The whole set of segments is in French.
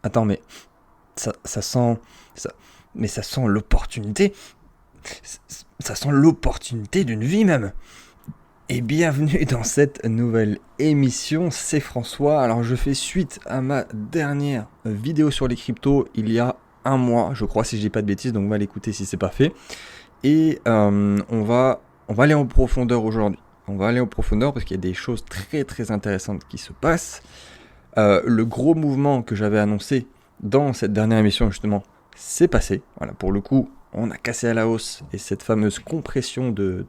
Attends, mais ça sent... mais ça sent l'opportunité. Ça sent l'opportunité d'une vie même. Et bienvenue dans cette nouvelle émission, c'est François. Alors je fais suite à ma dernière vidéo sur les cryptos il y a un mois, je crois, si je dis pas de bêtises, donc on va l'écouter si c'est pas fait. Et on va aller en profondeur aujourd'hui. On va aller en profondeur parce qu'il y a des choses très très intéressantes qui se passent. Le gros mouvement que j'avais annoncé dans cette dernière émission justement, c'est passé. Voilà, pour le coup, on a cassé à la hausse et cette fameuse compression de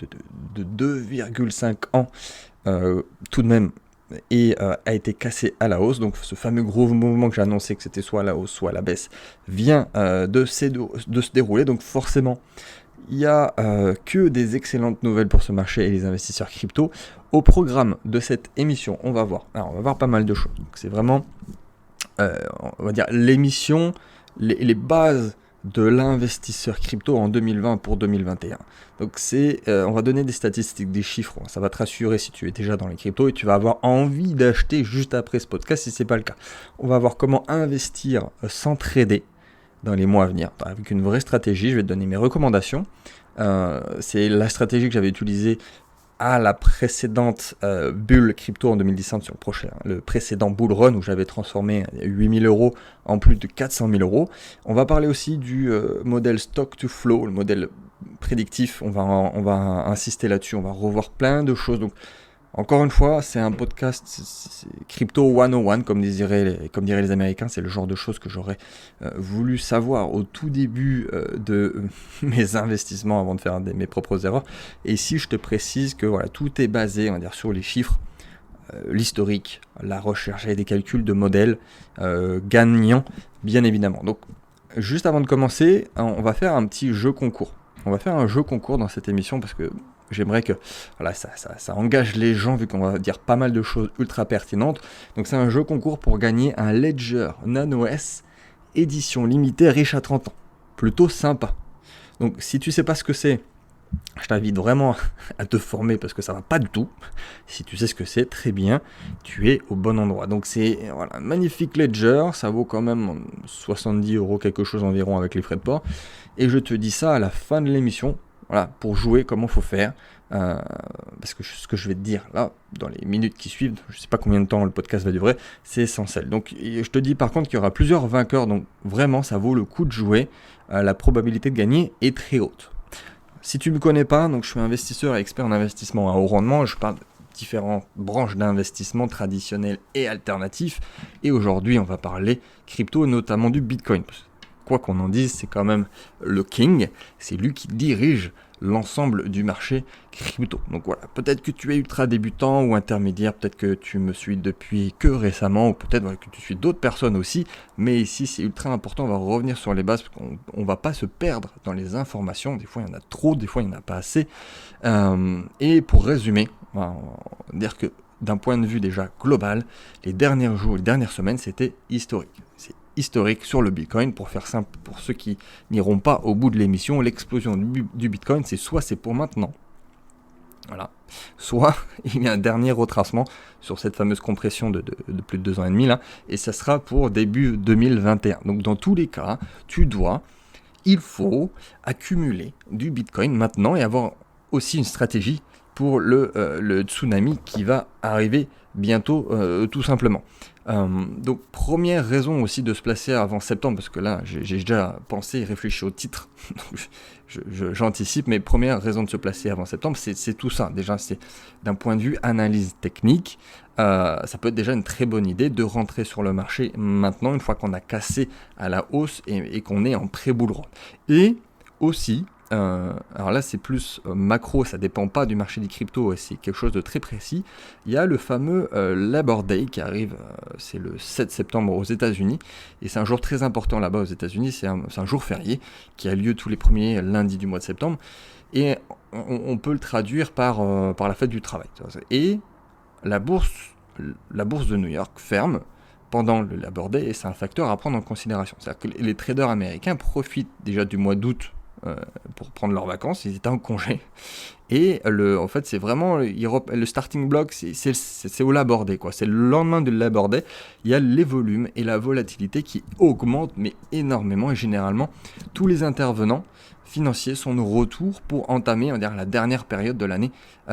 2,5 ans tout de même a été cassée à la hausse. Donc ce fameux gros mouvement que j'ai annoncé que c'était soit à la hausse soit à la baisse vient de se dérouler. Donc forcément, il n'y a que des excellentes nouvelles pour ce marché et les investisseurs crypto. Au programme de cette émission, on va voir pas mal de choses. Donc c'est vraiment, on va dire, l'émission, les bases de l'investisseur crypto en 2020 pour 2021. Donc on va donner des statistiques, des chiffres. Ça va te rassurer si tu es déjà dans les cryptos et tu vas avoir envie d'acheter juste après ce podcast si ce n'est pas le cas. On va voir comment investir sans trader dans les mois à venir, avec une vraie stratégie. Je vais te donner mes recommandations. C'est la stratégie que j'avais utilisée à la précédente bulle crypto en 2017 sur le précédent bull run où j'avais transformé 8000 euros en plus de 400 000 euros. On va parler aussi du modèle stock to flow, le modèle prédictif. On va insister là-dessus, on va revoir plein de choses. Donc, encore une fois, c'est un podcast c'est Crypto 101, comme diraient les Américains. C'est le genre de choses que j'aurais voulu savoir au tout début de mes investissements avant de faire mes propres erreurs. Et ici, je te précise que voilà, tout est basé, on va dire, sur les chiffres, l'historique, la recherche et des calculs de modèles gagnants, bien évidemment. Donc, juste avant de commencer, on va faire un petit jeu concours. On va faire un jeu concours dans cette émission parce que j'aimerais que voilà, ça engage les gens vu qu'on va dire pas mal de choses ultra pertinentes. Donc c'est un jeu concours pour gagner un Ledger Nano S édition limitée riche à 30 ans. Plutôt sympa. Donc si tu sais pas ce que c'est, je t'invite vraiment à te former parce que ça va pas du tout. Si tu sais ce que c'est, très bien, tu es au bon endroit. Donc c'est un magnifique Ledger, ça vaut quand même 70 euros quelque chose environ avec les frais de port. Et je te dis ça à la fin de l'émission. Voilà, pour jouer, comment il faut faire. Parce que ce que je vais te dire là, dans les minutes qui suivent, je ne sais pas combien de temps le podcast va durer, c'est essentiel. Donc je te dis par contre qu'il y aura plusieurs vainqueurs, donc vraiment ça vaut le coup de jouer. La probabilité de gagner est très haute. Si tu ne me connais pas, donc je suis investisseur et expert en investissement à haut rendement. Je parle de différentes branches d'investissement traditionnels et alternatifs. Et aujourd'hui, on va parler crypto, notamment du Bitcoin. Quoi qu'on en dise, c'est quand même le king, c'est lui qui dirige l'ensemble du marché crypto. Donc voilà, peut-être que tu es ultra débutant ou intermédiaire, peut-être que tu me suis depuis que récemment, ou peut-être que tu suis d'autres personnes aussi, mais ici c'est ultra important, on va revenir sur les bases, parce qu'on ne va pas se perdre dans les informations, des fois il y en a trop, des fois il n'y en a pas assez. Et pour résumer, on va dire que d'un point de vue déjà global, les derniers jours, les dernières semaines, c'était historique. C'est historique sur le Bitcoin. Pour faire simple, pour ceux qui n'iront pas au bout de l'émission, l'explosion du Bitcoin, c'est pour maintenant. Voilà. Soit il y a un dernier retracement sur cette fameuse compression de plus de 2 ans et demi là, et ça sera pour début 2021. Donc dans tous les cas, il faut accumuler du Bitcoin maintenant et avoir aussi une stratégie pour le tsunami qui va arriver bientôt, tout simplement. Donc première raison aussi de se placer avant septembre, parce que là j'ai déjà pensé et réfléchi au titre, j'anticipe, mais première raison de se placer avant septembre, c'est tout ça. Déjà, c'est d'un point de vue analyse technique, ça peut être déjà une très bonne idée de rentrer sur le marché maintenant, une fois qu'on a cassé à la hausse et qu'on est en pré-bull run. Et aussi, alors là c'est plus macro, ça dépend pas du marché des cryptos, c'est quelque chose de très précis. Il y a le fameux Labor Day qui arrive, c'est le 7 septembre aux États-Unis, et c'est un jour très important là-bas aux États-Unis, c'est un jour férié qui a lieu tous les premiers lundis du mois de septembre, et on peut le traduire par la fête du travail. Et la bourse de New York ferme pendant le Labor Day, et c'est un facteur à prendre en considération. C'est-à-dire que les traders américains profitent déjà du mois d'août pour prendre leurs vacances, ils étaient en congé, Et en fait, c'est vraiment le starting block, c'est au Labor Day, quoi. C'est le lendemain du Labor Day. Il y a les volumes et la volatilité qui augmentent, mais énormément. Et généralement, tous les intervenants financiers sont de retour pour entamer, on va dire, la dernière période de l'année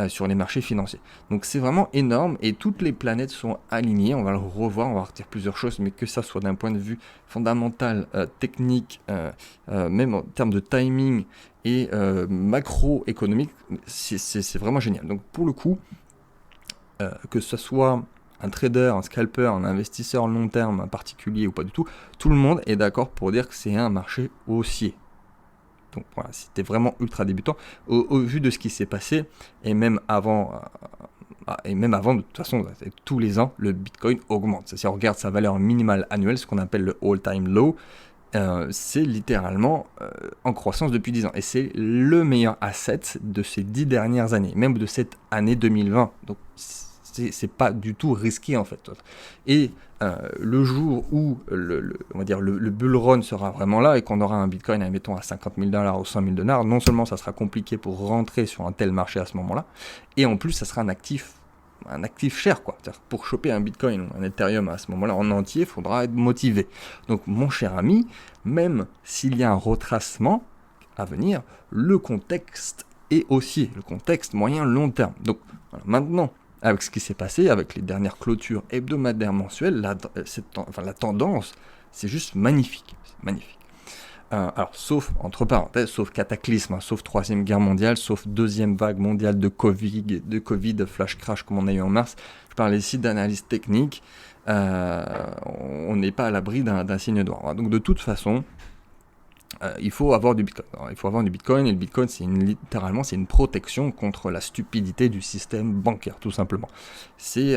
sur les marchés financiers. Donc c'est vraiment énorme et toutes les planètes sont alignées. On va le revoir, on va retirer plusieurs choses, mais que ça soit d'un point de vue fondamental, technique, même en termes de timing et macroéconomique, c'est vraiment génial. Donc pour le coup, que ce soit un trader, un scalper, un investisseur long terme, un particulier ou pas du tout le monde est d'accord pour dire que c'est un marché haussier. Donc voilà, si t'es vraiment ultra débutant, au vu de ce qui s'est passé, et même avant, de toute façon, tous les ans, le Bitcoin augmente. Si on regarde sa valeur minimale annuelle, ce qu'on appelle le all-time low, c'est littéralement en croissance depuis 10 ans. Et c'est le meilleur asset de ces 10 dernières années, même de cette année 2020. Donc c'est pas du tout risqué en fait. Et le jour où on va dire le bull run sera vraiment là et qu'on aura un Bitcoin, admettons, à $50,000 ou $100,000, non seulement ça sera compliqué pour rentrer sur un tel marché à ce moment-là, et en plus ça sera un actif cher, quoi. C'est-à-dire, pour choper un Bitcoin ou un Ethereum à ce moment-là en entier, il faudra être motivé. Donc mon cher ami, même s'il y a un retracement à venir, le contexte est haussier, le contexte moyen-long terme. Donc voilà, maintenant, avec ce qui s'est passé, avec les dernières clôtures hebdomadaires mensuelles, la tendance, c'est juste magnifique. C'est magnifique. Alors, sauf, entre parenthèses, sauf cataclysme, sauf troisième guerre mondiale, sauf deuxième vague mondiale de Covid, flash crash comme on a eu en mars. Je parle ici d'analyse technique. On n'est pas à l'abri d'un signe noir. Donc, de toute façon, il faut avoir du Bitcoin. Alors, il faut avoir du Bitcoin, et le Bitcoin, littéralement, c'est une protection contre la stupidité du système bancaire, tout simplement. C'est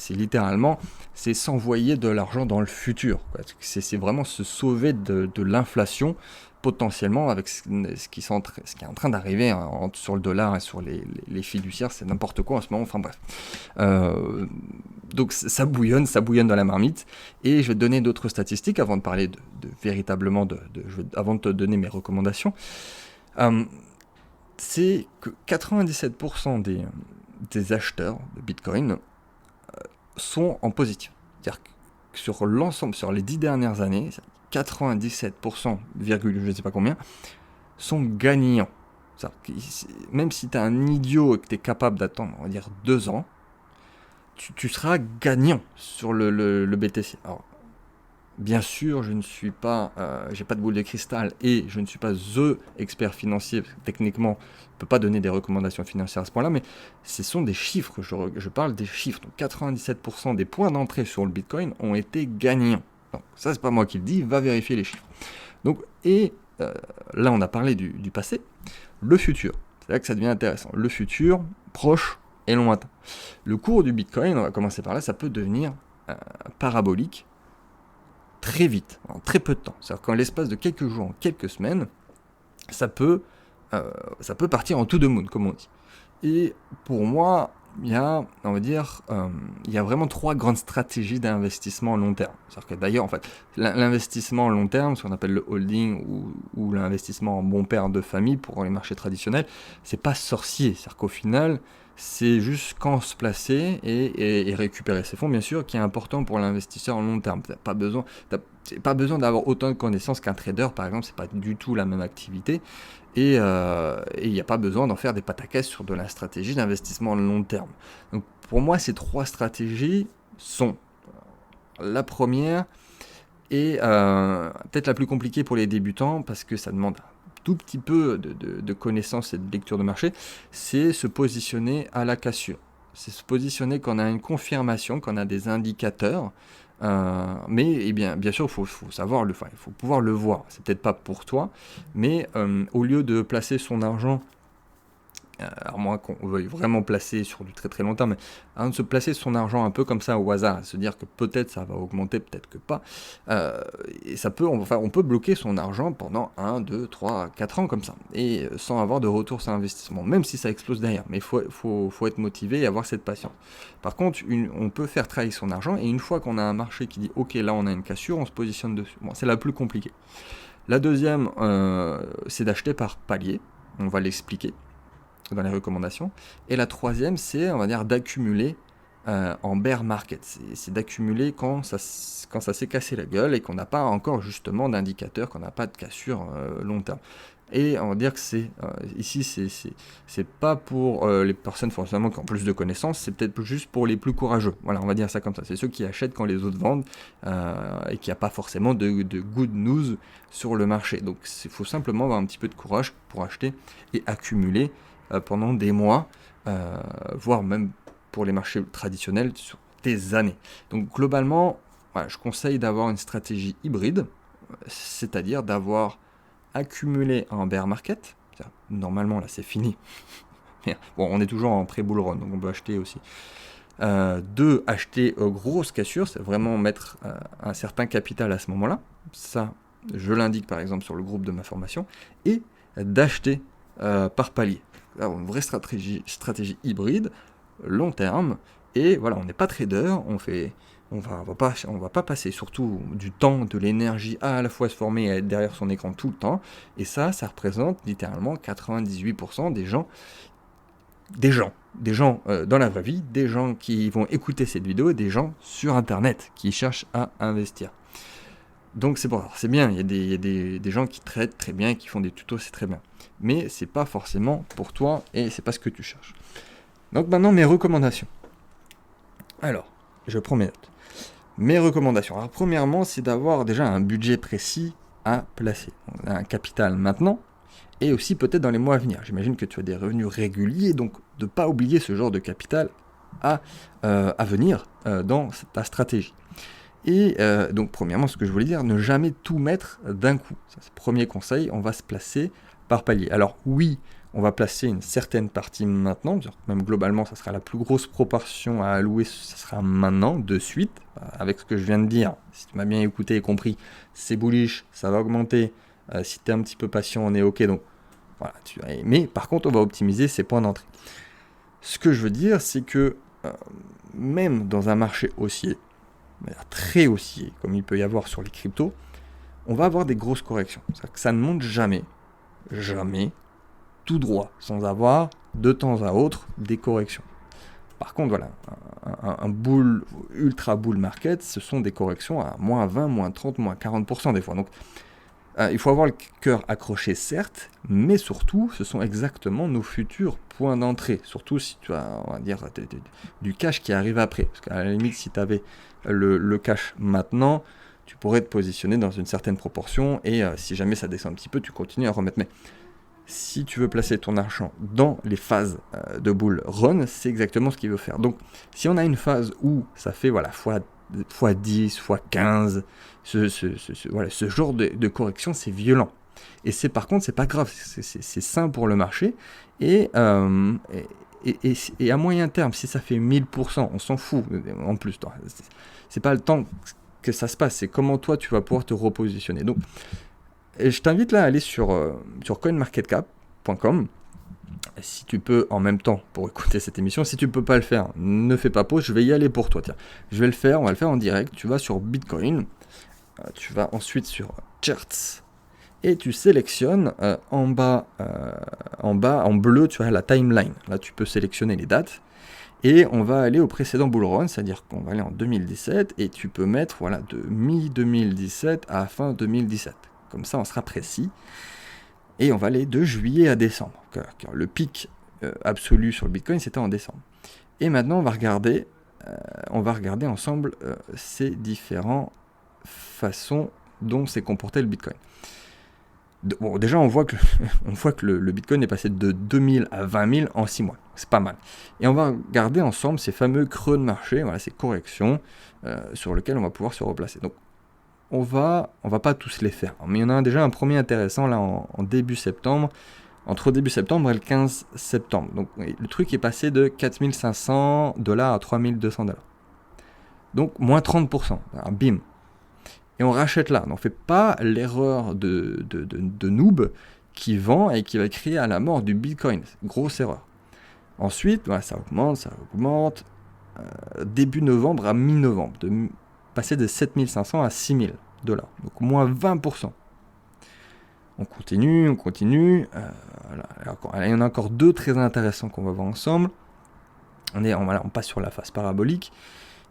littéralement, c'est s'envoyer de l'argent dans le futur, quoi. C'est vraiment se sauver de l'inflation, potentiellement, avec ce qui est en train d'arriver sur le dollar et sur les fiduciaires, c'est n'importe quoi en ce moment, enfin bref. Donc ça bouillonne dans la marmite, et je vais te donner d'autres statistiques avant de parler véritablement avant de te donner mes recommandations. C'est que 97% des acheteurs de Bitcoin sont en positif. C'est-à-dire que sur l'ensemble, sur les 10 dernières années, 97%, je ne sais pas combien, sont gagnants. Même si tu es un idiot et que tu es capable d'attendre, on va dire, 2 ans, tu seras gagnant sur le BTC. Alors, bien sûr, je ne suis pas, j'ai pas de boule de cristal et je ne suis pas the expert financier. Techniquement, je ne peux pas donner des recommandations financières à ce point-là, mais ce sont des chiffres. Je parle des chiffres. Donc, 97% des points d'entrée sur le Bitcoin ont été gagnants. Donc, ça, c'est pas moi qui le dis. Va vérifier les chiffres. Donc, là, on a parlé du passé. Le futur, c'est là que ça devient intéressant. Le futur, proche et lointain. Le cours du Bitcoin, on va commencer par là, ça peut devenir parabolique très vite, en très peu de temps. C'est-à-dire qu'en l'espace de quelques jours, en quelques semaines, ça peut partir en to the moon, comme on dit. Et pour moi, il y a vraiment 3 grandes stratégies d'investissement à long terme. C'est-à-dire que d'ailleurs, en fait, l'investissement à long terme, ce qu'on appelle le holding ou l'investissement en bon père de famille pour les marchés traditionnels, c'est pas sorcier. C'est-à-dire qu'au final, c'est juste quand se placer et récupérer ses fonds, bien sûr, qui est important pour l'investisseur en long terme. T'as pas besoin d'avoir autant de connaissances qu'un trader, par exemple, c'est pas du tout la même activité. Et il n'y a pas besoin d'en faire des pataquès sur de la stratégie d'investissement à long terme. Donc pour moi, ces 3 stratégies sont la première et peut-être la plus compliquée pour les débutants parce que ça demande un tout petit peu de connaissances et de lecture de marché, c'est se positionner à la cassure. C'est se positionner quand on a une confirmation, quand on a des indicateurs. Mais bien sûr, il faut savoir il faut pouvoir le voir. C'est peut-être pas pour toi, mais au lieu de placer son argent, à moins qu'on veuille vraiment placer sur du très très long terme, mais de se placer son argent un peu comme ça au hasard, se dire que peut-être ça va augmenter, peut-être que pas, et on peut bloquer son argent pendant 1, 2, 3, 4 ans comme ça, et sans avoir de retour sur investissement, même si ça explose derrière, mais il faut être motivé et avoir cette patience. Par contre, on peut faire travailler son argent, et une fois qu'on a un marché qui dit ok, là on a une cassure, on se positionne dessus. Bon, c'est la plus compliquée. La deuxième, c'est d'acheter par palier, on va l'expliquer. dans les recommandations. Et la troisième, c'est, on va dire, d'accumuler en bear market. C'est d'accumuler quand ça s'est cassé la gueule et qu'on n'a pas encore justement d'indicateur, qu'on n'a pas de cassure long terme. Et on va dire que ici, c'est pas pour les personnes forcément qui ont plus de connaissances, c'est peut-être juste pour les plus courageux. Voilà, on va dire ça comme ça. C'est ceux qui achètent quand les autres vendent et qui n'y a pas forcément de good news sur le marché. Donc il faut simplement avoir un petit peu de courage pour acheter et accumuler pendant des mois, voire même pour les marchés traditionnels sur des années. Donc globalement, voilà, je conseille d'avoir une stratégie hybride, c'est-à-dire d'avoir accumulé en bear market. Normalement là c'est fini. Bon, on est toujours en pré-bull run, donc on peut acheter aussi. 2, acheter grosse cassure, c'est vraiment mettre un certain capital à ce moment-là. Ça, je l'indique par exemple sur le groupe de ma formation. Et d'acheter par palier. Là, une vraie stratégie hybride, long terme, et voilà, on n'est pas trader, on va pas passer surtout du temps, de l'énergie à la fois se former et être derrière son écran tout le temps, et ça représente littéralement 98% des gens dans la vraie vie, des gens qui vont écouter cette vidéo, et des gens sur internet qui cherchent à investir. Donc c'est bon, c'est bien, il y a des gens qui traitent très bien, qui font des tutos, c'est très bien. Mais c'est pas forcément pour toi et c'est pas ce que tu cherches. Donc maintenant mes recommandations. Alors, je prends mes notes. Mes recommandations. Alors premièrement, c'est d'avoir déjà un budget précis à placer. On a un capital maintenant et aussi peut-être dans les mois à venir. J'imagine que tu as des revenus réguliers, donc de ne pas oublier ce genre de capital à venir dans ta stratégie. Et donc premièrement, ce que je voulais dire, ne jamais tout mettre d'un coup. Ça, c'est le premier conseil, on va se placer par palier. Alors oui, on va placer une certaine partie maintenant, même globalement, ça sera la plus grosse proportion à allouer, ça sera maintenant, de suite, avec ce que je viens de dire. Si tu m'as bien écouté et compris, c'est bullish, ça va augmenter. Si tu es un petit peu patient, on est ok. Donc voilà. Mais par contre, on va optimiser ces points d'entrée. Ce que je veux dire, c'est que même dans un marché haussier, très haussier, comme il peut y avoir sur les cryptos, on va avoir des grosses corrections. C'est-à-dire que ça ne monte jamais, tout droit, sans avoir de temps à autre des corrections. Par contre, voilà, un ultra bull market, ce sont des corrections à moins 20, moins 30, moins 40% des fois. Donc, il faut avoir le cœur accroché, certes, mais surtout, ce sont exactement nos futurs points d'entrée. Surtout si tu as, on va dire, du cash qui arrive après. Parce qu'à la limite, si tu avais le cash maintenant, tu pourrais te positionner dans une certaine proportion et si jamais ça descend un petit peu, tu continues à remettre. Mais si tu veux placer ton argent dans les phases de bull run, c'est exactement ce qu'il veut faire. Donc, si on a une phase où ça fait voilà, x10, x15, ce genre de correction, c'est violent. Et par contre, c'est pas grave, c'est sain pour le marché. Et à moyen terme, si ça fait 1000%, on s'en fout en plus. C'est pas le temps que ça se passe, c'est comment toi tu vas pouvoir te repositionner. Donc, je t'invite là à aller sur coinmarketcap.com. Si tu peux en même temps pour écouter cette émission, si tu ne peux pas le faire, ne fais pas pause, je vais y aller pour toi. Tiens, je vais le faire, on va le faire en direct. Tu vas sur Bitcoin, tu vas ensuite sur Charts et tu sélectionnes en bas, en bleu, tu as la timeline. Là, tu peux sélectionner les dates. Et on va aller au précédent bull run, c'est-à-dire qu'on va aller en 2017 et tu peux mettre voilà, de mi-2017 à fin 2017. Comme ça, on sera précis. Et on va aller de juillet à décembre. Car le pic absolu sur le Bitcoin, c'était en décembre. Et maintenant, on va regarder ensemble ces différentes façons dont s'est comporté le Bitcoin. Bon, déjà, on voit que le Bitcoin est passé de 2000 à 20 000 en 6 mois. C'est pas mal. Et on va regarder ensemble ces fameux creux de marché, voilà, ces corrections sur lesquelles on va pouvoir se replacer. Donc, on va pas tous les faire. Mais il y en a déjà un premier intéressant là en début septembre, entre début septembre et le 15 septembre. Donc, le truc est passé de 4500 $ à 3200 $. Donc, moins 30%. Alors, bim. Et on rachète là. On ne fait pas l'erreur de noob qui vend et qui va crier à la mort du Bitcoin. Grosse erreur. Ensuite, voilà, ça augmente. Début novembre à mi-novembre, passer de 7500 à 6000 $. Donc moins 20%. On continue. Voilà. Alors, il y en a encore deux très intéressants qu'on va voir ensemble. On passe sur la phase parabolique.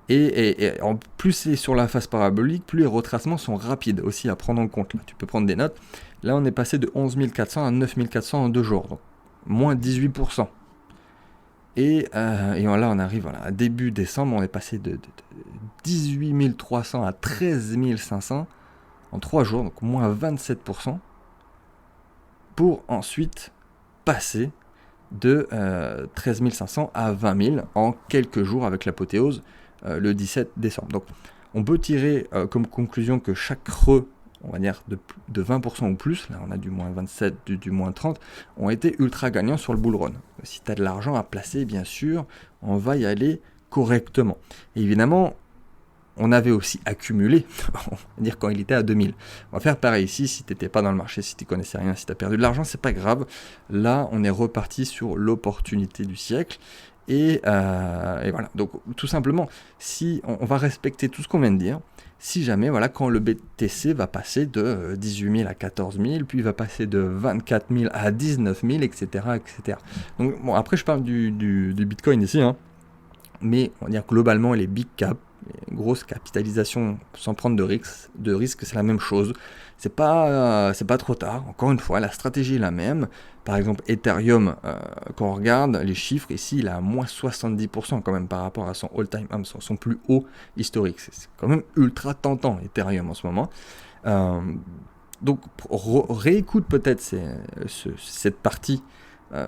Et en plus c'est sur la phase parabolique, plus les retracements sont rapides aussi à prendre en compte. Là, tu peux prendre des notes. Là, on est passé de 11 400 à 9 400 en 2 jours. Donc, moins 18%. Et là, on arrive à début décembre, on est passé de 18 300 à 13 500 en 3 jours, donc moins 27%, pour ensuite passer de 13 500 à 20 000 en quelques jours avec l'apothéose le 17 décembre. Donc, on peut tirer comme conclusion que chaque creux, on va dire de 20% ou plus, là on a du moins 27, du moins 30, ont été ultra gagnants sur le bull run. Si tu as de l'argent à placer, bien sûr, on va y aller correctement. Et évidemment, on avait aussi accumulé, on va dire quand il était à 2000. On va faire pareil ici, si tu n'étais pas dans le marché, si tu ne connaissais rien, si tu as perdu de l'argent, c'est pas grave. Là, on est reparti sur l'opportunité du siècle. Et voilà, donc tout simplement, si on va respecter tout ce qu'on vient de dire, si jamais, quand le BTC va passer de 18 000 à 14 000, puis il va passer de 24 000 à 19 000, etc., etc. Donc, bon, après, je parle du Bitcoin ici, mais on va dire globalement, les big caps, les grosses capitalisations sans prendre de risque, c'est la même chose. C'est pas trop tard. Encore une fois, la stratégie est la même. Par exemple, Ethereum, quand on regarde les chiffres, ici, il est à moins 70% quand même par rapport à son all-time high, son plus haut historique. C'est quand même ultra tentant, Ethereum, en ce moment. Donc, réécoute peut-être cette partie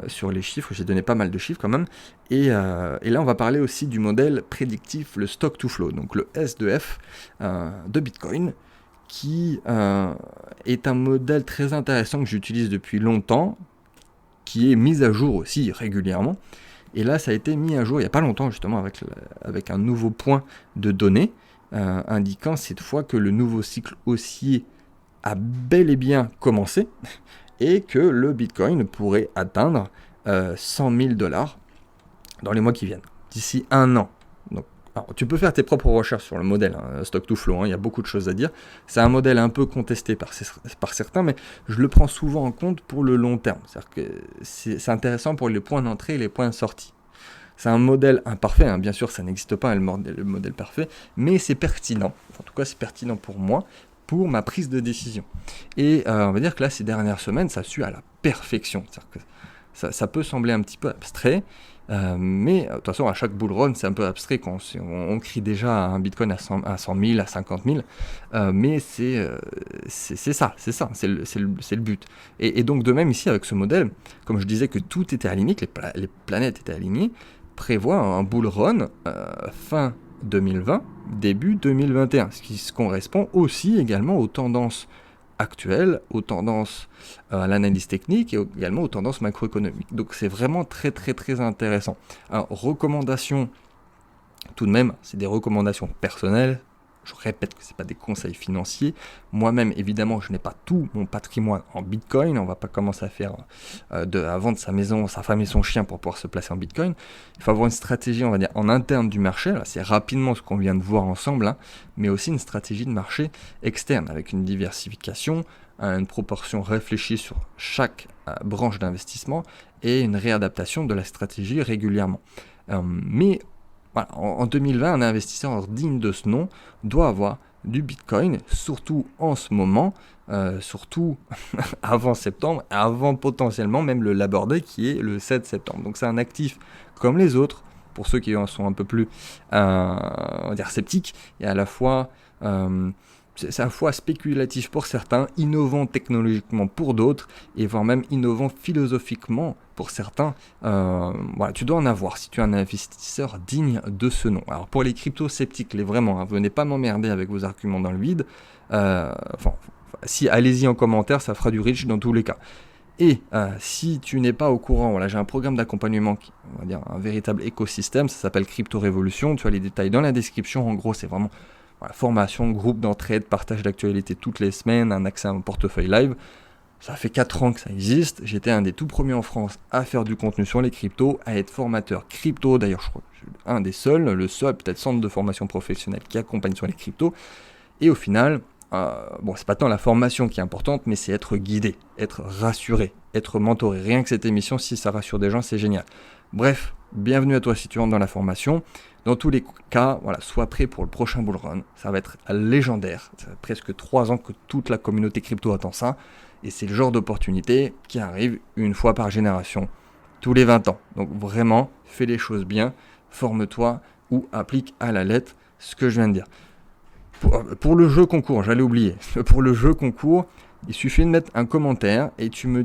sur les chiffres. J'ai donné pas mal de chiffres quand même. Et là, on va parler aussi du modèle prédictif, le stock to flow, donc le S2F de Bitcoin, qui est un modèle très intéressant que j'utilise depuis longtemps, qui est mis à jour aussi régulièrement. Et là, ça a été mis à jour il n'y a pas longtemps, justement, avec un nouveau point de données, indiquant cette fois que le nouveau cycle haussier a bel et bien commencé, et que le Bitcoin pourrait atteindre 100 000 $ dans les mois qui viennent, d'ici un an. Donc, alors, tu peux faire tes propres recherches sur le modèle stock to flow, il y a beaucoup de choses à dire. C'est un modèle un peu contesté par certains, mais je le prends souvent en compte pour le long terme. C'est-à-dire que c'est intéressant pour les points d'entrée et les points de sortie. C'est un modèle imparfait, bien sûr, ça n'existe pas, le modèle parfait, mais c'est pertinent. En tout cas, c'est pertinent pour moi, pour ma prise de décision. Et on va dire que là, ces dernières semaines, ça suit à la perfection. C'est-à-dire que ça peut sembler un petit peu abstrait, mais de toute façon, à chaque bull run, c'est un peu abstrait quand on crie déjà un Bitcoin à 100 000, à 50 000, mais c'est ça, c'est le but. Et donc, de même ici, avec ce modèle, comme je disais que tout était aligné, que les planètes étaient alignées, prévoit un bull run fin 2020, début 2021, ce qui correspond aussi également aux tendances actuelles, aux tendances à l'analyse technique et également aux tendances macroéconomiques. Donc c'est vraiment très très très intéressant. Alors, recommandations, tout de même, c'est des recommandations personnelles. Je répète que ce n'est pas des conseils financiers. Moi-même, évidemment, je n'ai pas tout mon patrimoine en Bitcoin. On ne va pas commencer à faire à vendre sa maison, sa femme et son chien pour pouvoir se placer en Bitcoin. Il faut avoir une stratégie, on va dire, en interne du marché. Là, c'est rapidement ce qu'on vient de voir ensemble, mais aussi une stratégie de marché externe avec une diversification, une proportion réfléchie sur chaque branche d'investissement et une réadaptation de la stratégie régulièrement. Mais voilà, en 2020, un investisseur digne de ce nom doit avoir du Bitcoin, surtout en ce moment, surtout avant septembre, avant potentiellement même le Labor Day qui est le 7 septembre. Donc c'est un actif comme les autres, pour ceux qui en sont un peu plus on va dire sceptiques, et à la fois c'est à la fois spéculatif pour certains, innovant technologiquement pour d'autres, et voire même innovant philosophiquement pour certains. Voilà, tu dois en avoir si tu es un investisseur digne de ce nom. Alors pour les crypto-sceptiques, vraiment, venez pas m'emmerder avec vos arguments dans le vide. Si allez-y en commentaire, ça fera du reach dans tous les cas. Et si tu n'es pas au courant, voilà, j'ai un programme d'accompagnement qui, on va dire, un véritable écosystème, ça s'appelle Crypto Révolution. Tu as les détails dans la description. En gros, c'est vraiment formation, groupe d'entraide, partage d'actualité toutes les semaines, un accès à mon portefeuille live. Ça fait 4 ans que ça existe. J'étais un des tout premiers en France à faire du contenu sur les cryptos, à être formateur crypto. D'ailleurs, je crois que je suis un des seuls, le seul peut-être centre de formation professionnelle qui accompagne sur les cryptos. Et au final, bon, c'est pas tant la formation qui est importante, mais c'est être guidé, être rassuré, être mentoré. Rien que cette émission, si ça rassure des gens, c'est génial. Bref, bienvenue à toi si tu rentres dans la formation. Dans tous les cas, voilà, sois prêt pour le prochain bull run. Ça va être légendaire. Ça fait presque 3 ans que toute la communauté crypto attend ça. Et c'est le genre d'opportunité qui arrive une fois par génération, tous les 20 ans. Donc vraiment, fais les choses bien, forme-toi ou applique à la lettre ce que je viens de dire. Pour le jeu concours, j'allais oublier. Pour le jeu concours, il suffit de mettre un commentaire et tu me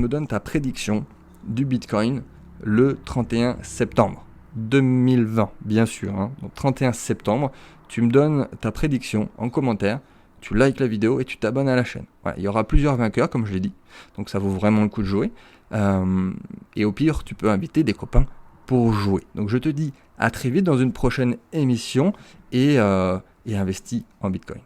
donnes ta prédiction du Bitcoin le 31 septembre 2020, bien sûr. Donc 31 septembre, tu me donnes ta prédiction en commentaire, tu likes la vidéo et tu t'abonnes à la chaîne. Voilà, il y aura plusieurs vainqueurs, comme je l'ai dit, donc ça vaut vraiment le coup de jouer. Et au pire, tu peux inviter des copains pour jouer. Donc je te dis à très vite dans une prochaine émission et investis en Bitcoin.